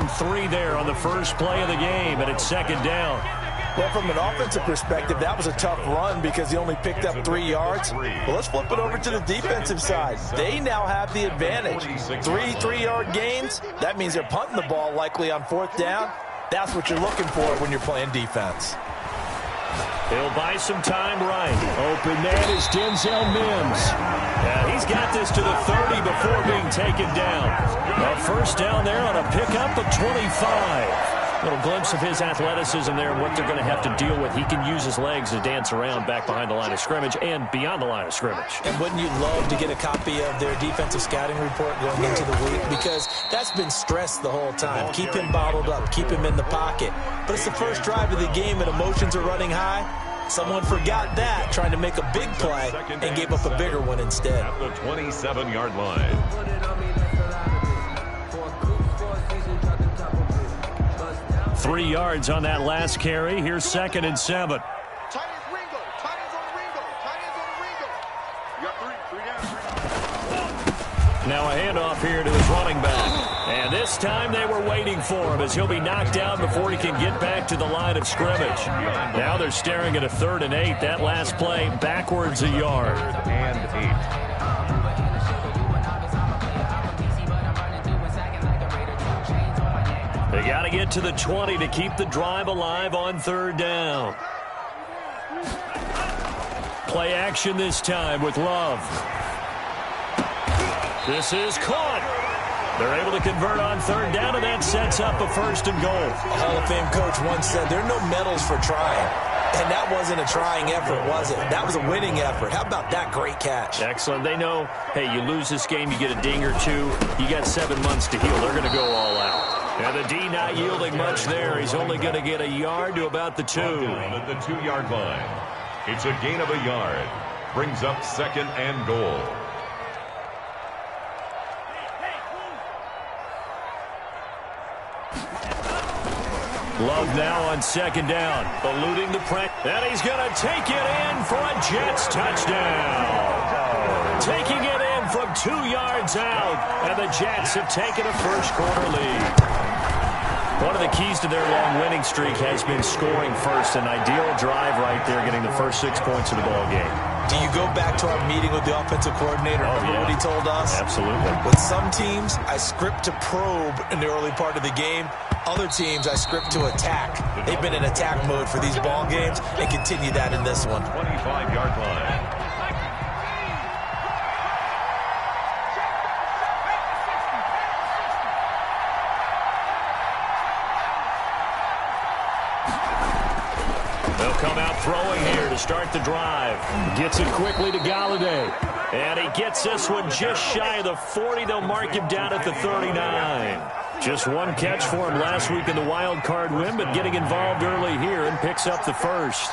and 3 there on the first play of the game, and it's second down. Well, from an offensive perspective, that was a tough run because he only picked up 3 yards. Well, let's flip it over to the defensive side. They now have the advantage. 3 3-yard gains. That means they're punting the ball likely on 4th down. That's what you're looking for when you're playing defense. He'll buy some time right. Open man is Denzel Mims. Yeah, he's got this to the 30 before being taken down. A first down there on a pickup of 25. Little glimpse of his athleticism there and what they're going to have to deal with. He can use his legs to dance around back behind the line of scrimmage and beyond the line of scrimmage. And wouldn't you love to get a copy of their defensive scouting report going into the week? Because that's been stressed the whole time. Keep him bottled up. Keep him in the pocket. But it's the first drive of the game and emotions are running high. Someone forgot that, trying to make a big play, and gave up a bigger one instead. At the 27-yard line. 3 yards on that last carry. Here's 2nd and 7. Now a handoff here to his running back. And this time they were waiting for him as he'll be knocked down before he can get back to the line of scrimmage. Now they're staring at a 3rd and 8. That last play backwards a yard. And 8. They got to get to the 20 to keep the drive alive on 3rd down. Play action this time with Love. This is caught. They're able to convert on 3rd down, and that sets up a 1st and goal. A Hall of Fame coach once said there are no medals for trying. And that wasn't a trying effort, was it? That was a winning effort. How about that great catch? Excellent. They know, hey, you lose this game, you get a ding or two. You got 7 months to heal. They're going to go all out. And the D not yielding much there. He's only going to get a yard to about the 2. At the 2-yard line. It's a gain of a yard. Brings up 2nd and goal. Love now on 2nd down, eluding the press. And he's going to take it in for a Jets touchdown. Taking it in from 2 yards out, and the Jets have taken a first-quarter lead. One of the keys to their long winning streak has been scoring first. An ideal drive right there, getting the first 6 points of the ball game. Do you go back to our meeting with the offensive coordinator? Remember what he told us? Absolutely. With some teams, I script to probe in the early part of the game. Other teams, I script to attack. They've been in attack mode for these ball games and continue that in this one. 25-yard line. Come out throwing here to start the drive. Gets it quickly to Galladay. And he gets this one just shy of the 40. They'll mark him down at the 39. Just one catch for him last week in the wild card win, but getting involved early here and picks up the first.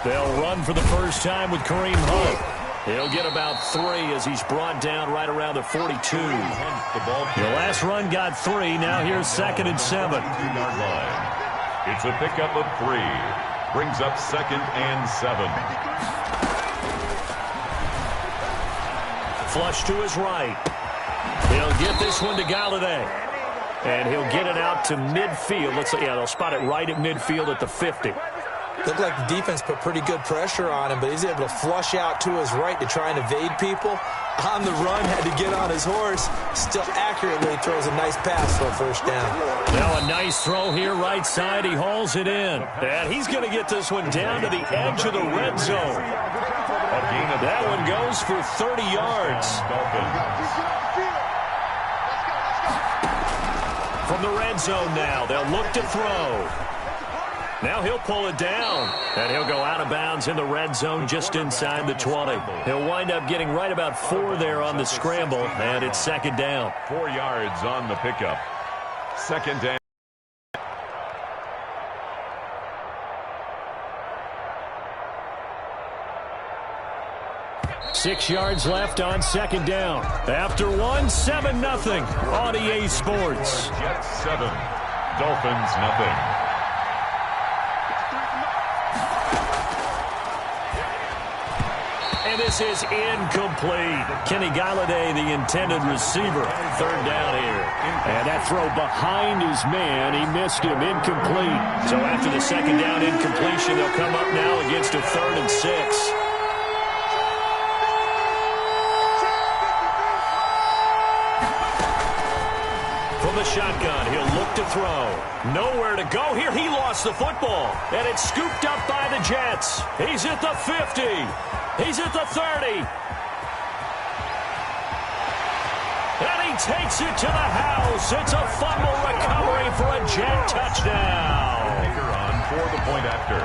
They'll run for the first time with Kareem Hunt. He'll get about 3 as he's brought down right around the 42. The last run got 3. Now here's 2nd and 7. 2-yard line. It's a pickup of 3. Brings up 2nd and 7. Flush to his right. He'll get this one to Galladay. And he'll get it out to midfield. They'll spot it right at midfield at the 50. Looked like the defense put pretty good pressure on him, but he's able to flush out to his right to try and evade people. On the run, had to get on his horse. Still accurately throws a nice pass for a first down. Now a nice throw here, right side. He hauls it in. And he's going to get this one down to the edge of the red zone. That one goes for 30 yards. From the red zone now, they'll look to throw. Now he'll pull it down, and he'll go out of bounds in the red zone just inside the 20. He'll wind up getting right about 4 there on the scramble, and it's 2nd down. 4 yards on the pickup. 2nd down. Six yards left on 2nd down. After 1, 7-0 on EA Sports. Jets 7, Dolphins nothing. And this is incomplete. Kenny Galladay, the intended receiver. Third down here. And that throw behind his man. He missed him. Incomplete. So after the second down incompletion, they'll come up now against a 3rd and 6. From the shotgun, he'll look to throw. Nowhere to go here. He lost the football. And it's scooped up by the Jets. He's at the 50. He's at the 30. And he takes it to the house. It's a fumble recovery for a Jet touchdown. On for the point after.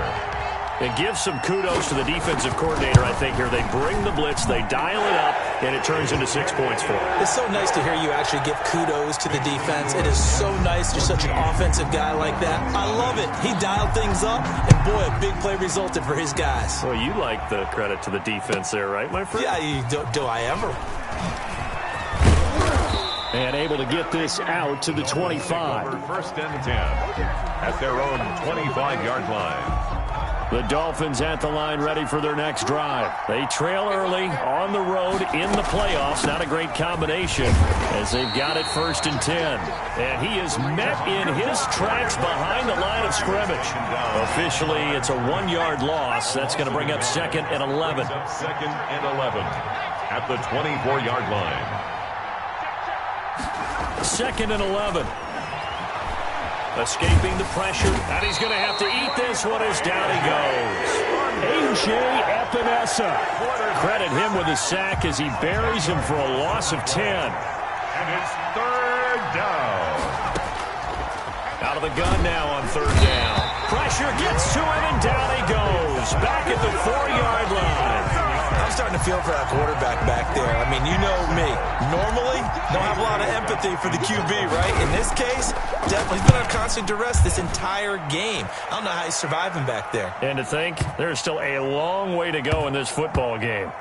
It gives some kudos to the defensive coordinator, I think, here. They bring the blitz, they dial it up, and it turns into 6 points for them. It's so nice to hear you actually give kudos to the defense. It is so nice. You're such an offensive guy like that. I love it. He dialed things up, and boy, a big play resulted for his guys. Well, you like the credit to the defense there, right, my friend? Yeah, do I ever? And able to get this out to the 25. 1st and 10 at their own 25-yard line. The Dolphins at the line ready for their next drive. They trail early on the road in the playoffs. Not a great combination as they've got it 1st and 10. And he is met in his tracks behind the line of scrimmage. Officially, it's a 1-yard loss. That's going to bring up 2nd and 11. 2nd and 11 at the 24-yard line. 2nd and 11. Escaping the pressure, and he's going to have to eat this one as down he goes. A.J. Epinesa. Credit him with a sack as he buries him for a loss of 10. And it's 3rd down. Out of the gun now on 3rd down. Pressure gets to him, and down he goes. Back at the 4-yard line. I'm starting to feel for that quarterback back there. I mean, you know me. Normally, don't have a lot of empathy for the QB, right? In this case, definitely he's been on constant duress this entire game. I don't know how he's surviving back there. And to think, there's still a long way to go in this football game.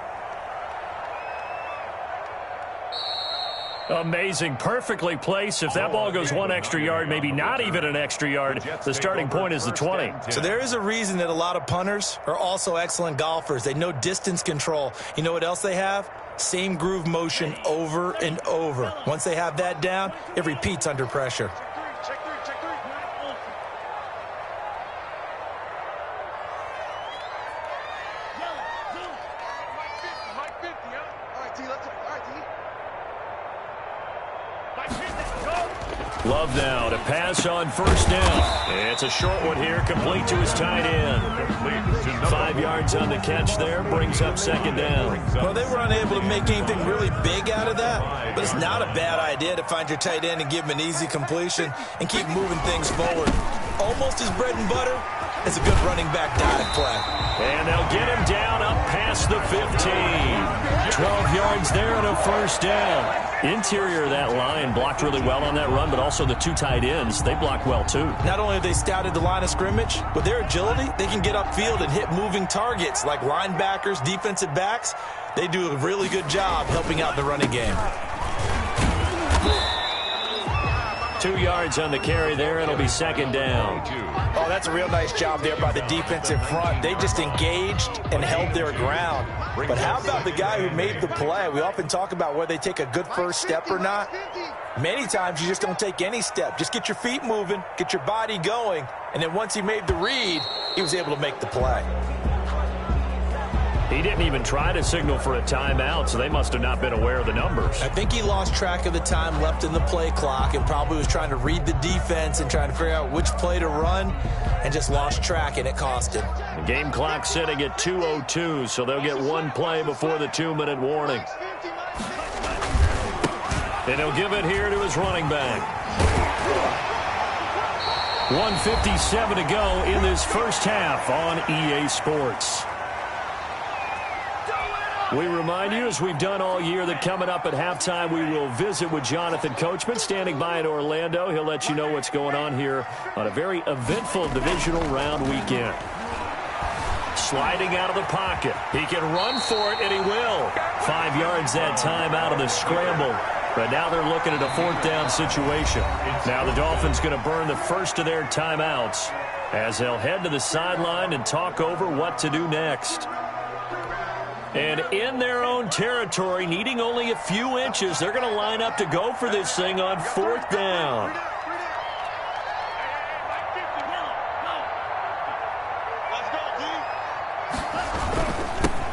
Amazing. Perfectly placed. If that ball goes 1 extra yard, maybe not even an extra yard, the starting point is the 20. So there is a reason that a lot of punters are also excellent golfers. They know distance control. You know what else they have? Same groove motion over and over. Once they have that down, it repeats under pressure. Love now to pass on 1st down. It's a short one here, complete to his tight end. 5 yards on the catch there, brings up 2nd down. Well, they were unable to make anything really big out of that, but it's not a bad idea to find your tight end and give him an easy completion and keep moving things forward. Almost his bread and butter. It's a good running back dive play. And they'll get him down up past the 15. 12 yards there and a 1st down. Interior of that line blocked really well on that run, but also the 2 tight ends, they blocked well too. Not only have they scouted the line of scrimmage, with their agility, they can get upfield and hit moving targets like linebackers, defensive backs. They do a really good job helping out the running game. 2 yards on the carry there. It'll be 2nd down. Oh, that's a real nice job there by the defensive front. They just engaged and held their ground. But how about the guy who made the play? We often talk about whether they take a good first step or not. Many times you just don't take any step. Just get your feet moving, get your body going, and then once he made the read, he was able to make the play. He didn't even try to signal for a timeout, so they must have not been aware of the numbers. I think he lost track of the time left in the play clock and probably was trying to read the defense and trying to figure out which play to run and just lost track, and it cost him. The game clock sitting at 2:02, so they'll get 1 play before the 2-minute warning. And he'll give it here to his running back. 1:57 to go in this first half on EA Sports. We remind you, as we've done all year, that coming up at halftime, we will visit with Jonathan Coachman, standing by in Orlando. He'll let you know what's going on here on a very eventful divisional round weekend. Sliding out of the pocket. He can run for it, and he will. 5 yards that time out of the scramble. But now they're looking at a 4th down situation. Now the Dolphins going to burn the first of their timeouts as they'll head to the sideline and talk over what to do next. And in their own territory, needing only a few inches, they're going to line up to go for this thing on 4th down.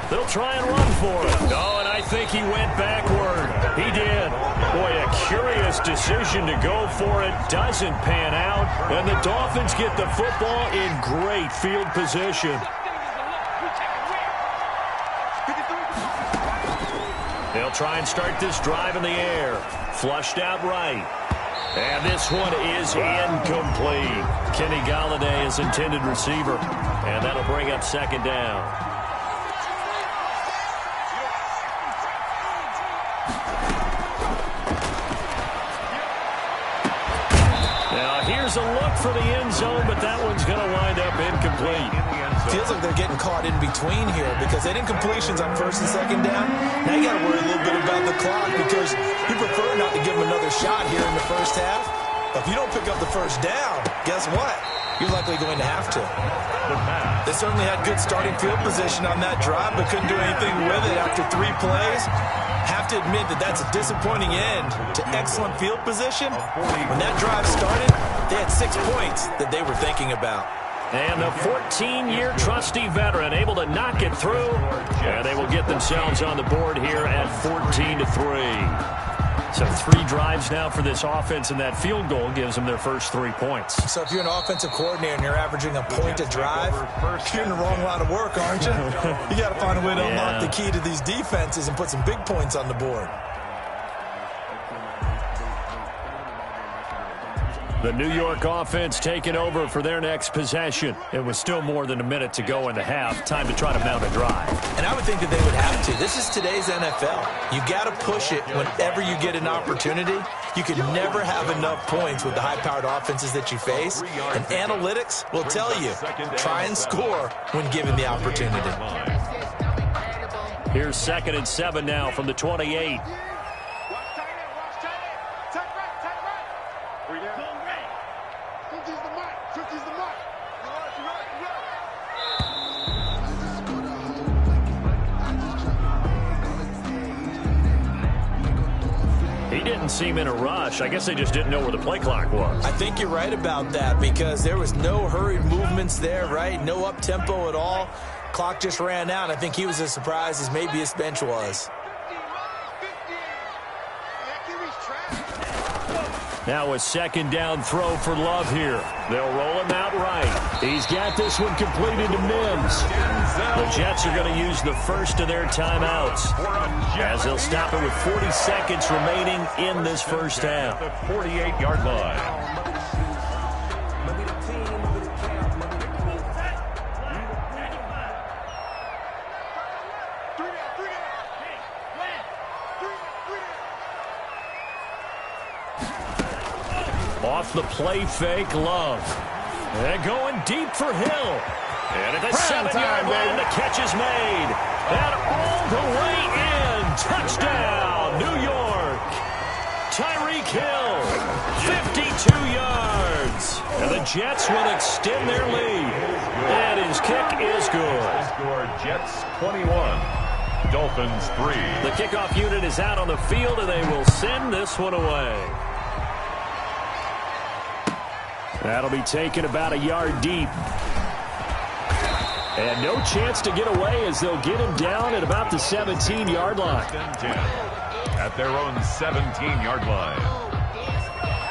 They'll try and run for it. Oh, and I think he went backward. He did. Boy, a curious decision to go for it. Doesn't pan out. And the Dolphins get the football in great field position. They'll try and start this drive in the air. Flushed out right. And this one is incomplete. Kenny Galladay is intended receiver. And that'll bring up 2nd down. Here's a look for the end zone, but that one's going to wind up incomplete. Feels like they're getting caught in between here because they did incompletions on 1st and 2nd down. Now you got to worry a little bit about the clock because you prefer not to give them another shot here in the first half. But if you don't pick up the 1st down, guess what? You're likely going to have to. They certainly had good starting field position on that drive, but couldn't do anything with it after 3 plays. Have to admit that that's a disappointing end to excellent field position. When that drive started, they had 6 points that they were thinking about. And the 14-year trusty veteran able to knock it through. And they will get themselves on the board here at 14-3. So 3 drives now for this offense, and that field goal gives them their first 3 points. So if you're an offensive coordinator and you're averaging a point a drive, you're in the wrong line of work, aren't you? You got to find a way to unlock the key to these defenses and put some big points on the board. The New York offense taking over for their next possession. It was still more than a minute to go in the half. Time to try to mount a drive. And I would think that they would have to. This is today's NFL. You got to push it whenever you get an opportunity. You can never have enough points with the high-powered offenses that you face. And analytics will tell you, try and score when given the opportunity. Here's 2nd and 7 now from the 28. Didn't seem in a rush. I guess they just didn't know where the play clock was. I think you're right about that because there was no hurried movements there, right? No up-tempo at all. Clock just ran out. I think he was as surprised as maybe his bench was. Now a 2nd down throw for Love here. They'll roll him out right. He's got this one completed to Mims. The Jets are going to use the first of their timeouts as they'll stop it with 40 seconds remaining in this first half. The 48-yard line. Off the play fake, Love. And going deep for Hill. And at the 7-yard line, the catch is made. And all the way in. Touchdown, New York. Tyreek Hill, 52 yards. And the Jets will extend their lead. And his kick is good. Score Jets 21. Dolphins 3. The kickoff unit is out on the field, and they will send this one away. That'll be taken about a yard deep. And no chance to get away as they'll get him down at about the 17-yard line. At their own 17-yard line.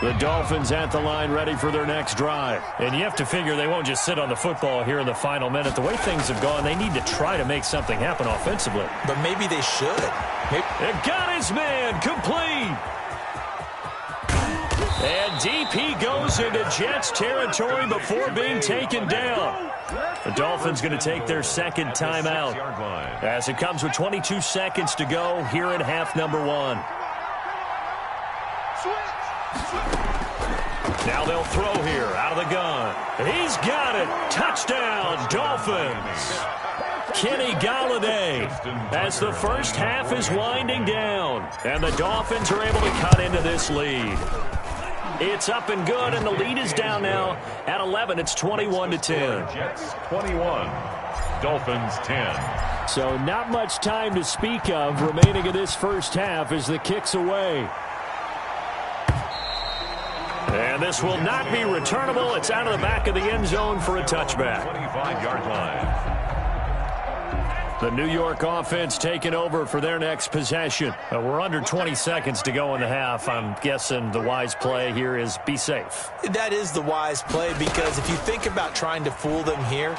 The Dolphins at the line ready for their next drive. And you have to figure they won't just sit on the football here in the final minute. The way things have gone, they need to try to make something happen offensively. But maybe they should. They've got his man complete. And DP goes into Jets territory before being taken down. The Dolphins going to take their 2nd timeout as it comes with 22 seconds to go here in half number 1. Now they'll throw here out of the gun. He's got it. Touchdown, Dolphins. Kenny Galladay as the first half is winding down. And the Dolphins are able to cut into this lead. It's up and good, and the lead is down now at 11. It's 21-10. Jets 21, Dolphins 10. So not much time to speak of remaining in this first half as the kick's away. And this will not be returnable. It's out of the back of the end zone for a touchback. 25-yard line. The New York offense taking over for their next possession. We're under 20 seconds to go in the half. I'm guessing the wise play here is be safe. That is the wise play, because if you think about trying to fool them here,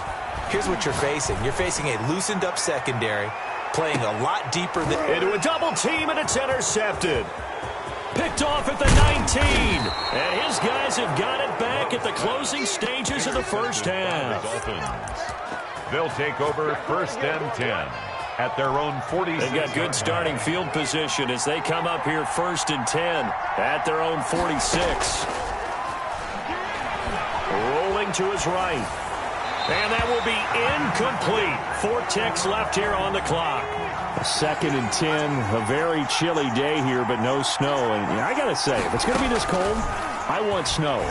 here's what you're facing. You're facing a loosened up secondary, playing a lot deeper than... Into a double team, and it's intercepted. Picked off at the 19. And his guys have got it back at the closing stages of the first half. They'll take over first and 10 at their own 46. They've got good starting field position as they come up here first and 10 at their own 46. Rolling to his right. And that will be incomplete. 4 ticks left here on the clock. Second and 10, a very chilly day here, but no snow. And I got to say, if it's going to be this cold, I want snow.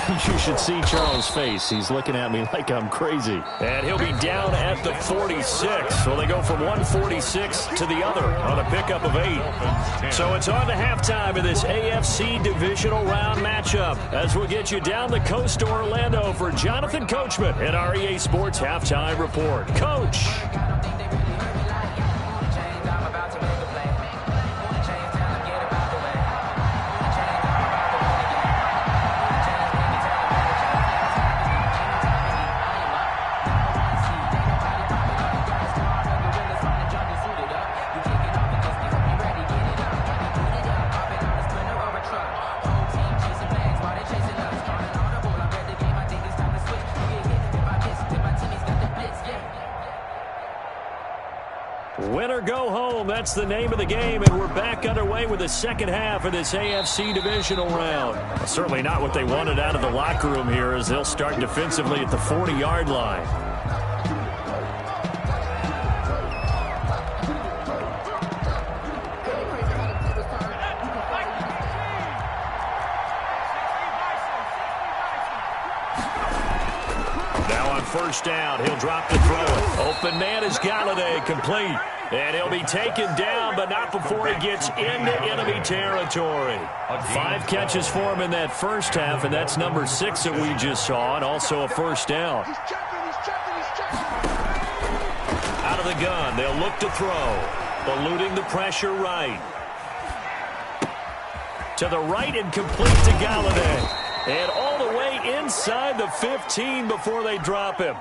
You should see Charles' face. He's looking at me like I'm crazy. And he'll be down at the 46. Well, they go from 146 to the other on a pickup of 8. So it's on to halftime of this AFC divisional round matchup as we'll get you down the coast to Orlando for Jonathan Coachman in our EA Sports Halftime Report. Coach. Win or go home, that's the name of the game, and we're back underway with the second half of this AFC divisional round. Well, certainly not what they wanted out of the locker room here as they'll start defensively at the 40-yard line. Now on first down, he'll drop to throw it. Open man is Galladay, complete. And he'll be taken down, but not before he gets into enemy territory. 5 catches for him in that first half, and that's number 6 that we just saw, and also a first down. Out of the gun, they'll look to throw. Eluding the pressure right. To the right and complete to Galladay. And all the way inside the 15 before they drop him.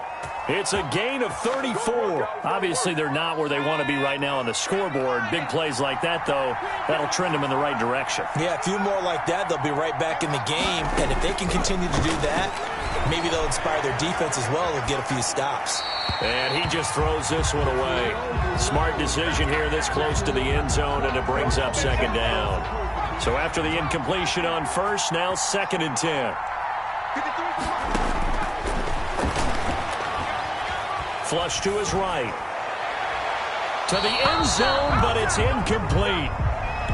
It's a gain of 34. Obviously, they're not where they want to be right now on the scoreboard. Big plays like that, though, that'll trend them in the right direction. Yeah, a few more like that, they'll be right back in the game. And if they can continue to do that, maybe they'll inspire their defense as well. They'll get a few stops. And he just throws this one away. Smart decision here this close to the end zone, and it brings up second down. So after the incompletion on first, now second and 10. Flush to his right. To the end zone, but it's incomplete.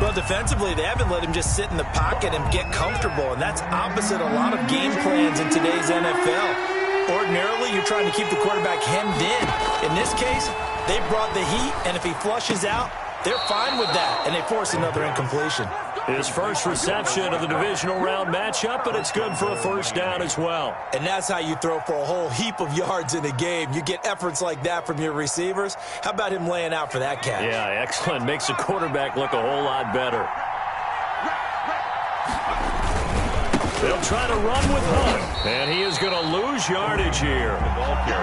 Well, defensively, they haven't let him just sit in the pocket and get comfortable, and that's opposite a lot of game plans in today's NFL. Ordinarily, you're trying to keep the quarterback hemmed in. In this case, they brought the heat, and if he flushes out, they're fine with that, and they force another incompletion. His first reception of the divisional round matchup, but it's good for a first down as well. And that's how you throw for a whole heap of yards in a game. You get efforts like that from your receivers. How about him laying out for that catch? Yeah, excellent. Makes the quarterback look a whole lot better. They'll try to run with Hunt, and he is going to lose yardage here.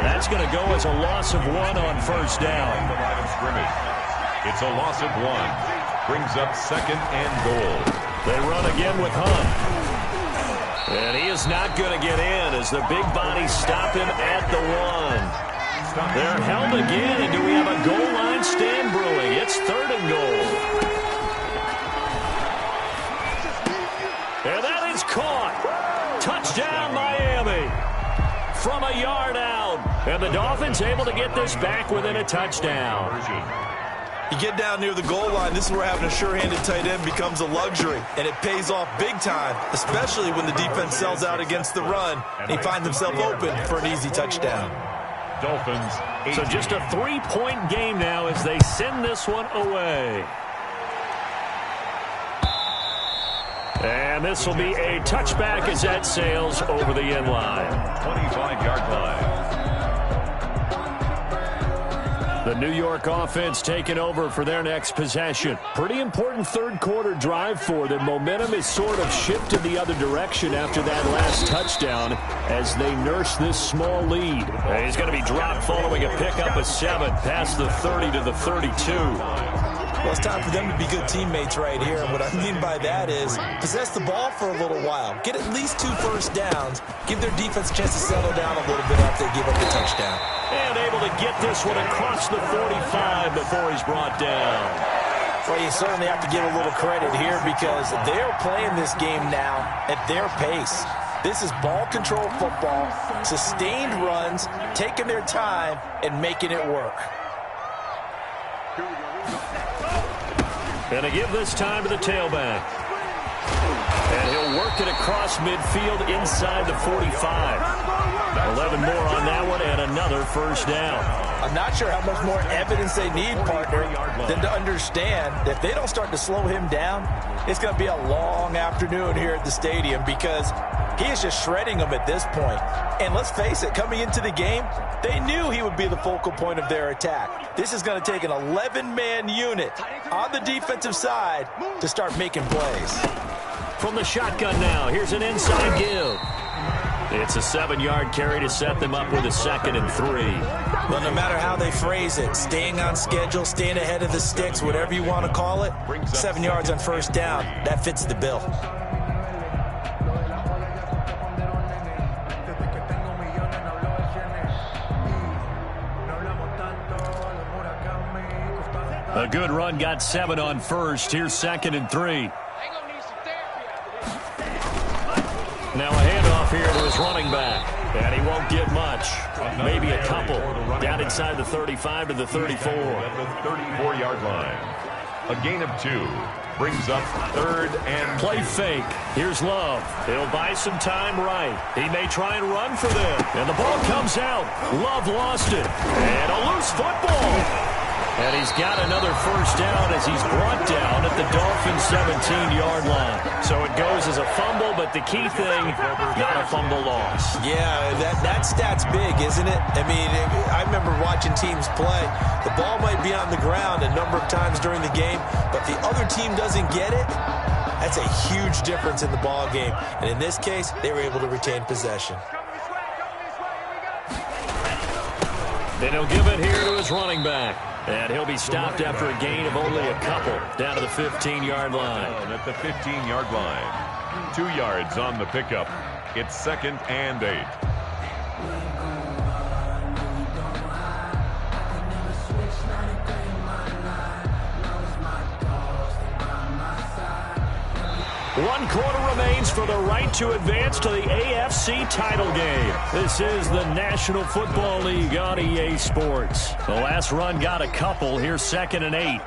That's going to go as a loss of 1 on first down. It's a loss of 1. Brings up second and goal. They run again with Hunt. And he is not going to get in as the big bodies stop him at the 1. They're held again, and do we have a goal line stand brewing? It's third and goal. And that is caught. Touchdown, Miami. From a yard out. And the Dolphins able to get this back within a touchdown. You get down near the goal line, this is where having a sure-handed tight end becomes a luxury, and it pays off big time, especially when the defense sells out against the run, and he finds himself open for an easy touchdown. Dolphins 18. So just a 3-point game now as they send this one away. And this will be a touchback as that sails over the end line. 25-yard line. The New York offense taking over for their next possession. Pretty important third-quarter drive for them. Momentum is sort of shifted the other direction after that last touchdown as they nurse this small lead. And he's going to be dropped following a pickup of 7 past the 30 to the 32. Well, it's time for them to be good teammates right here. And what I mean by that is possess the ball for a little while. Get at least 2 first downs. Give their defense a chance to settle down a little bit after they give up the touchdown. And able to get this one across the 45 before he's brought down. Well, you certainly have to give a little credit here because they're playing this game now at their pace. This is ball control football, sustained runs, taking their time, and making it work. Going to give this time to the tailback. And he'll work it across midfield inside the 45. 11 more on that one and another first down. I'm not sure how much more evidence they need, partner, than to understand that if they don't start to slow him down, it's going to be a long afternoon here at the stadium because he is just shredding them at this point. And let's face it, coming into the game, they knew he would be the focal point of their attack. This is going to take an 11-man unit on the defensive side to start making plays. From the shotgun now, here's an inside give. It's a 7-yard carry to set them up with a 2nd and 3. Well, no matter how they phrase it, staying on schedule, staying ahead of the sticks, whatever you want to call it, 7 yards on first down, that fits the bill. A good run got 7 on first. Here's 2nd and 3. Now a handoff here to his running back. And he won't get much. Maybe a couple. Down inside the 35 to the 34. At the 34-yard line. A gain of 2. Brings up 3rd and... Play fake. Here's Love. He'll buy some time right. He may try and run for them. And the ball comes out. Love lost it. And a loose football. And he's got another first down as he's brought down at the Dolphins' 17-yard line. So it goes as a fumble, but the key thing, not a fumble loss. Yeah, that stat's big, isn't it? I mean, I remember watching teams play. The ball might be on the ground a number of times during the game, but the other team doesn't get it. That's a huge difference in the ball game. And in this case, they were able to retain possession. Then he'll give it here to his running back. And he'll be stopped after a gain of only a couple down to the 15-yard line. At the 15-yard line. 2 yards on the pickup. It's 2nd and 8. One quarter remains for the right to advance to the AFC title game. This is the National Football League on EA Sports. The last run got a couple. Here's 2nd and 8.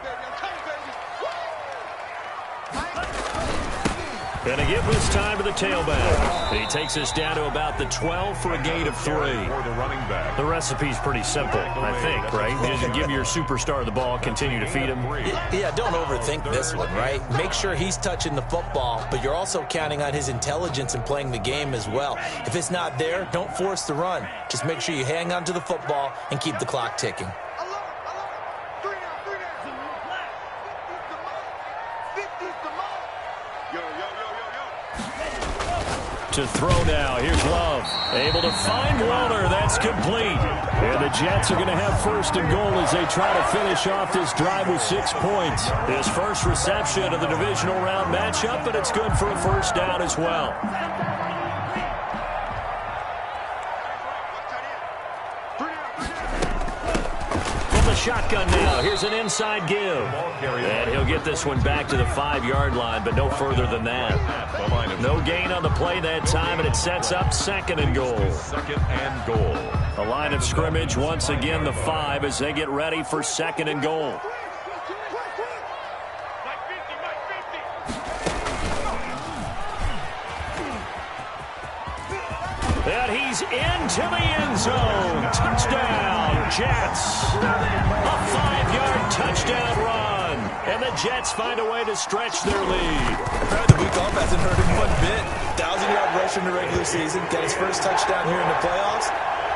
Going to give this time to the tailback. He takes us down to about the 12 for a gain of 3. The recipe's pretty simple, I think, right? Just give your superstar the ball, continue to feed him. Yeah, don't overthink this one, right? Make sure he's touching the football, but you're also counting on his intelligence in playing the game as well. If it's not there, don't force the run. Just make sure you hang on to the football and keep the clock ticking. To throw now. Here's Love. Able to find Waller. That's complete. And the Jets are going to have 1st and goal as they try to finish off this drive with 6 points. His first reception of the divisional round matchup, but it's good for a first down as well. Shotgun now. Here's an inside give. And he'll get this one back to the 5-yard line, but no further than that. No gain on the play that time, and it sets up 2nd and goal. 2nd and goal. The line of scrimmage, once again, the 5 as they get ready for 2nd and goal. And he's into the end zone. Touchdown, Jets. A 5-yard touchdown run. And the Jets find a way to stretch their lead. The week off hasn't hurt him one bit. 1,000-yard rush in the regular season. Got his first touchdown here in the playoffs.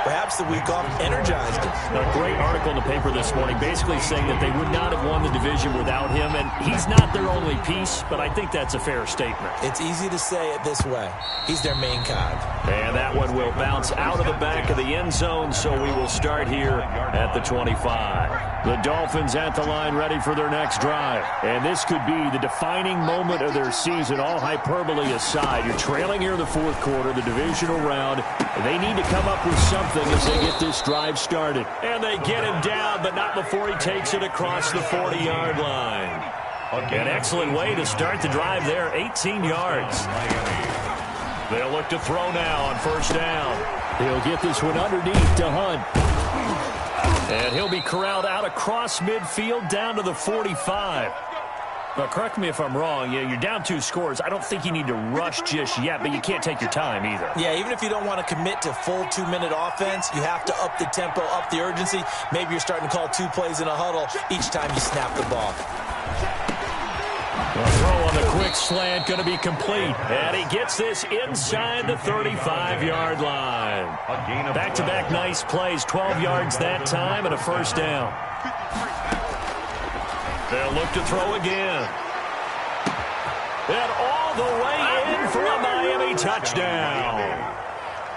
Perhaps the week off energized him. A great article in the paper this morning basically saying that they would not have won the division without him, and he's not their only piece, but I think that's a fair statement. It's easy to say it this way. He's their main cog. And that one will bounce out of the back of the end zone, so we will start here at the 25. The Dolphins at the line ready for their next drive. And this could be the defining moment of their season, all hyperbole aside. You're trailing here in the fourth quarter, the divisional round. They need to come up with something as they get this drive started. And they get him down, but not before he takes it across the 40-yard line. An excellent way to start the drive there, 18 yards. They'll look to throw now on first down. He'll get this one underneath to Hunt. And he'll be corralled out across midfield down to the 45. Now, correct me if I'm wrong. Yeah, you're down 2 scores. I don't think you need to rush just yet, but you can't take your time either. Yeah, even if you don't want to commit to full 2-minute offense, you have to up the tempo, up the urgency. Maybe you're starting to call 2 plays in a huddle each time you snap the ball. The throw on the quick slant going to be complete. And he gets this inside the 35-yard line. Back-to-back nice plays, 12 yards that time and a first down. They'll look to throw again. And all the way in for a Miami touchdown.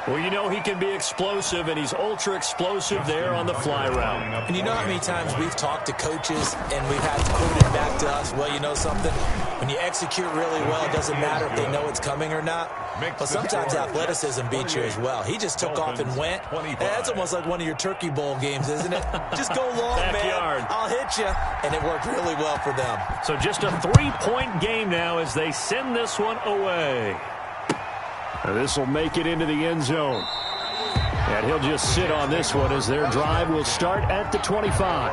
Well, you know he can be explosive, and he's ultra-explosive there on the fly route. And you know how many times we've talked to coaches and we've had to quote it back to us, well, you know something? When you execute really well, it doesn't matter if they know it's coming or not. But sometimes athleticism beats you as well. He just took off and went. And that's almost like one of your Turkey Bowl games, isn't it? Just go long, Backyard. man. I'll hit you. And it worked really well for them. So just a 3-point game now as they send this one away. This will make it into the end zone. And he'll just sit on this one as their drive will start at the 25.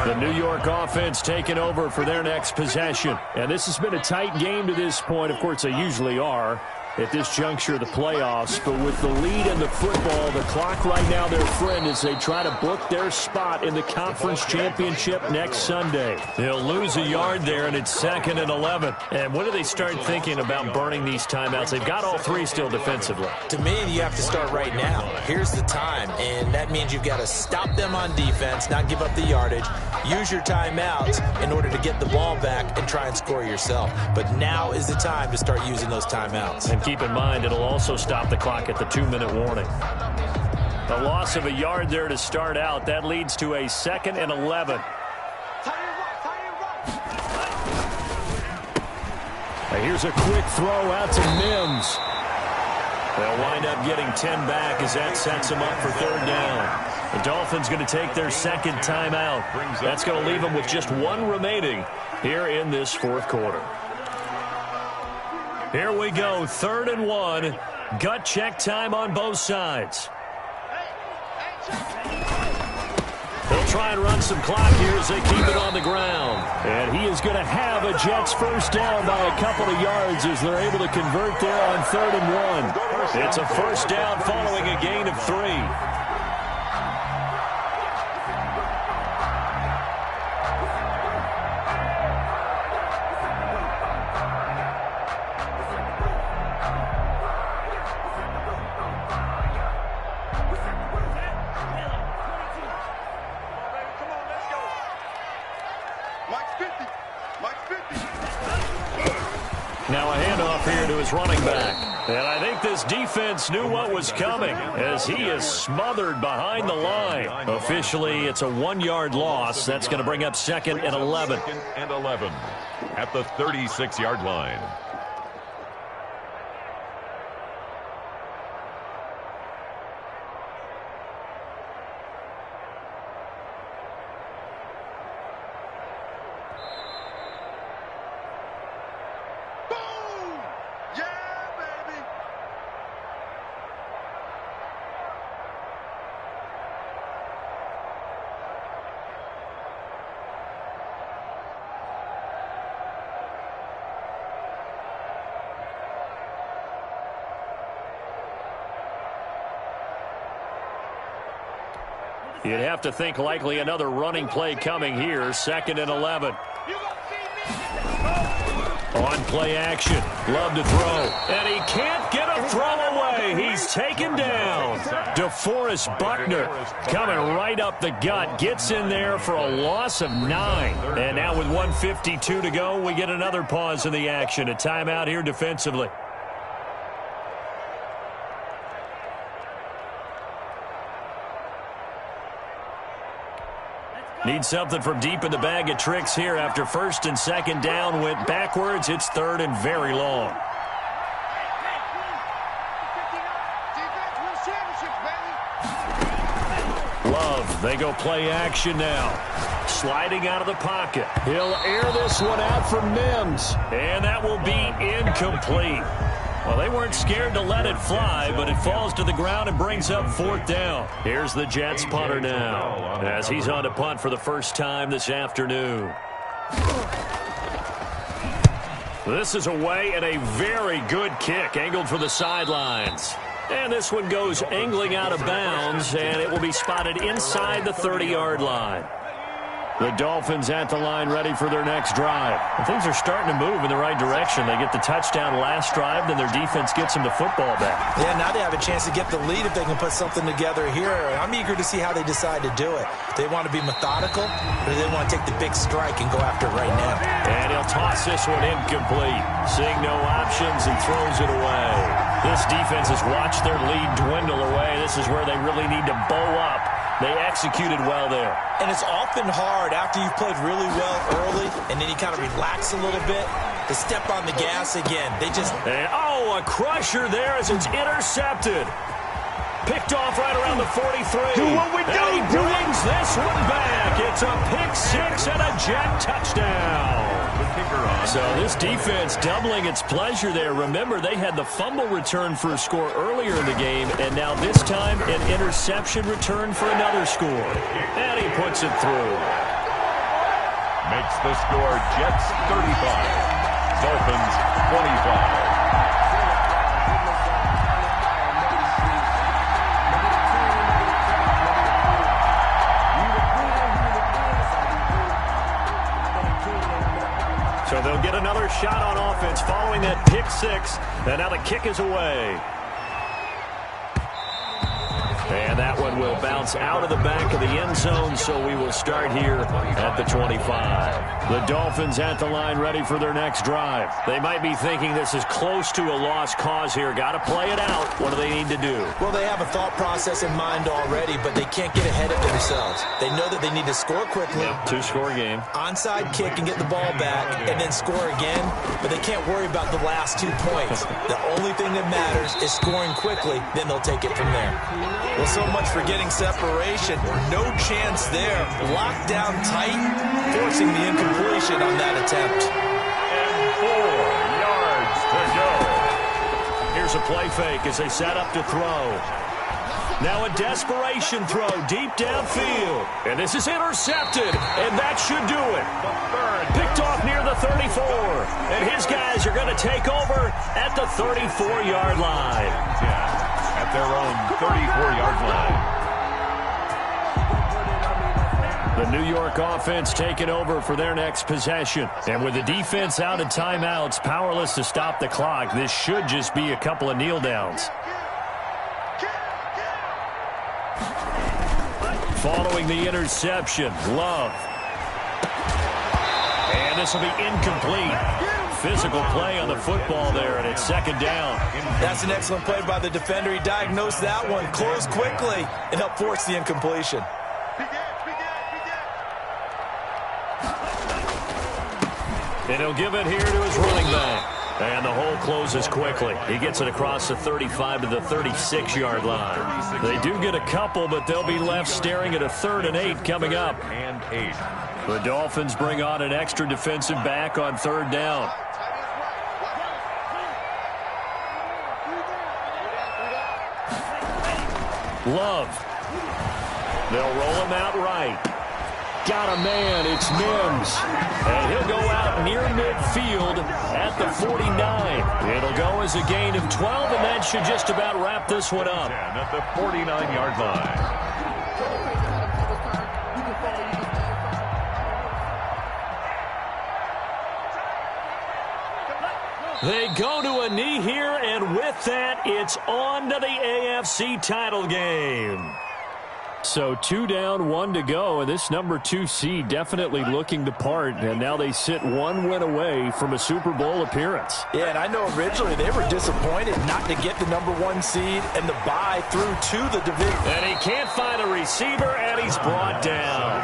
The New York offense taking over for their next possession. And this has been a tight game to this point. Of course, they usually are at this juncture of the playoffs. But with the lead in the football, the clock right now their friend as they try to book their spot in the conference championship next Sunday. They'll lose a yard there, and it's 2nd and 11. And when do they start thinking about burning these timeouts? They've got all 3 still defensively. To me, you have to start right now. Here's the time, and that means you've got to stop them on defense, not give up the yardage, use your timeouts in order to get the ball back and try and score yourself. But now is the time to start using those timeouts. And keep in mind, it'll also stop the clock at the 2-minute warning. A loss of a yard there to start out. That leads to a 2nd and 11. Now here's a quick throw out to Mims. They'll wind up getting 10 back as that sets them up for 3rd down. The Dolphins going to take their 2nd timeout. That's going to leave them with just 1 remaining here in this 4th quarter. Here we go, 3rd and 1. Gut check time on both sides. They'll try and run some clock here as they keep it on the ground. And he is going to have a Jets first down by a couple of yards as they're able to convert there on 3rd and 1. It's a first down following a gain of 3. Now a handoff here to his running back. And I think this defense knew what was coming as he is smothered behind the line. Officially, it's a 1-yard loss. That's going to bring up 2nd and 11. 2nd and 11 at the 36-yard line. You'd have to think likely another running play coming here. 2nd and 11. On play action. Love to throw. And he can't get a throw away. He's taken down. DeForest Buckner coming right up the gut. Gets in there for a loss of 9. And now with 1:52 to go, we get another pause in the action. A timeout here defensively. Need something from deep in the bag of tricks here after 1st and 2nd down went backwards. It's 3rd and very long. Love, they go play action now. Sliding out of the pocket. He'll air this one out for Mims. And that will be incomplete. Well, they weren't scared to let it fly, but it falls to the ground and brings up 4th down. Here's the Jets punter now, as he's on to punt for the first time this afternoon. This is away and a very good kick, angled for the sidelines. And this one goes angling out of bounds, and it will be spotted inside the 30-yard line. The Dolphins at the line ready for their next drive. And things are starting to move in the right direction. They get the touchdown last drive, then their defense gets them to football back. Yeah, now they have a chance to get the lead if they can put something together here. I'm eager to see how they decide to do it. They want to be methodical, or they want to take the big strike and go after it right now. And he'll toss this one incomplete. Seeing no options and throws it away. This defense has watched their lead dwindle away. This is where they really need to bow up. They executed well there. And it's often hard after you've played really well early and then you kind of relax a little bit to step on the gas again. They just... And, a crusher there as it's intercepted. Picked off right around the 43. Do what we do. And he brings this one back. It's a pick 6 and a Jet touchdown. So this defense doubling its pleasure there. Remember, they had the fumble return for a score earlier in the game, and now this time an interception return for another score. And he puts it through. Makes the score Jets 35, Dolphins 25. So they'll get another shot on offense following that pick 6. And now the kick is away. And that one will bounce out of the back of the end zone, so we will start here at the 25. The Dolphins at the line ready for their next drive. They might be thinking this is close to a lost cause here. Got to play it out. What do they need to do? Well, they have a thought process in mind already, but they can't get ahead of themselves. They know that they need to score quickly. Yep, 2-score game. Onside kick and get the ball back and then score again, but they can't worry about the last 2 points. The only thing that matters is scoring quickly, then they'll take it from there. Well, so much for getting separation. No chance there. Locked down tight, forcing the incompletion on that attempt. And 4 yards to go. Here's a play fake as they set up to throw. Now a desperation throw deep downfield. And this is intercepted, and that should do it. Picked off near the 34. And his guys are going to take over at the 34-yard line. At their own 34-yard line. The New York offense taking over for their next possession. And with the defense out of timeouts, powerless to stop the clock, this should just be a couple of kneel downs. Following the interception, Love. And this will be incomplete. Physical play on the football there, and it's 2nd down. That's an excellent play by the defender. He diagnosed that one, closed quickly, and helped force the incompletion. And he'll give it here to his running back. And the hole closes quickly. He gets it across the 35 to the 36-yard line. They do get a couple, but they'll be left staring at a 3rd and 8 coming up. And 8. The Dolphins bring on an extra defensive back on 3rd down. Love. They'll roll him out right. Got a man. It's Mims. And he'll go out near midfield at the 49. It'll go as a gain of 12, and that should just about wrap this one up. At the 49-yard line. They go to a knee here, and with that, it's on to the AFC title game. So 2 down, 1 to go, and this number 2 seed definitely looking the part, and now they sit 1 win away from a Super Bowl appearance. Yeah, and I know originally they were disappointed not to get the number 1 seed and the bye through to the division. And he can't find a receiver, and he's brought down.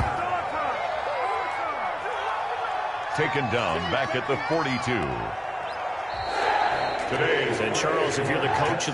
Taken down back at the 42. And Charles, if you're the coach of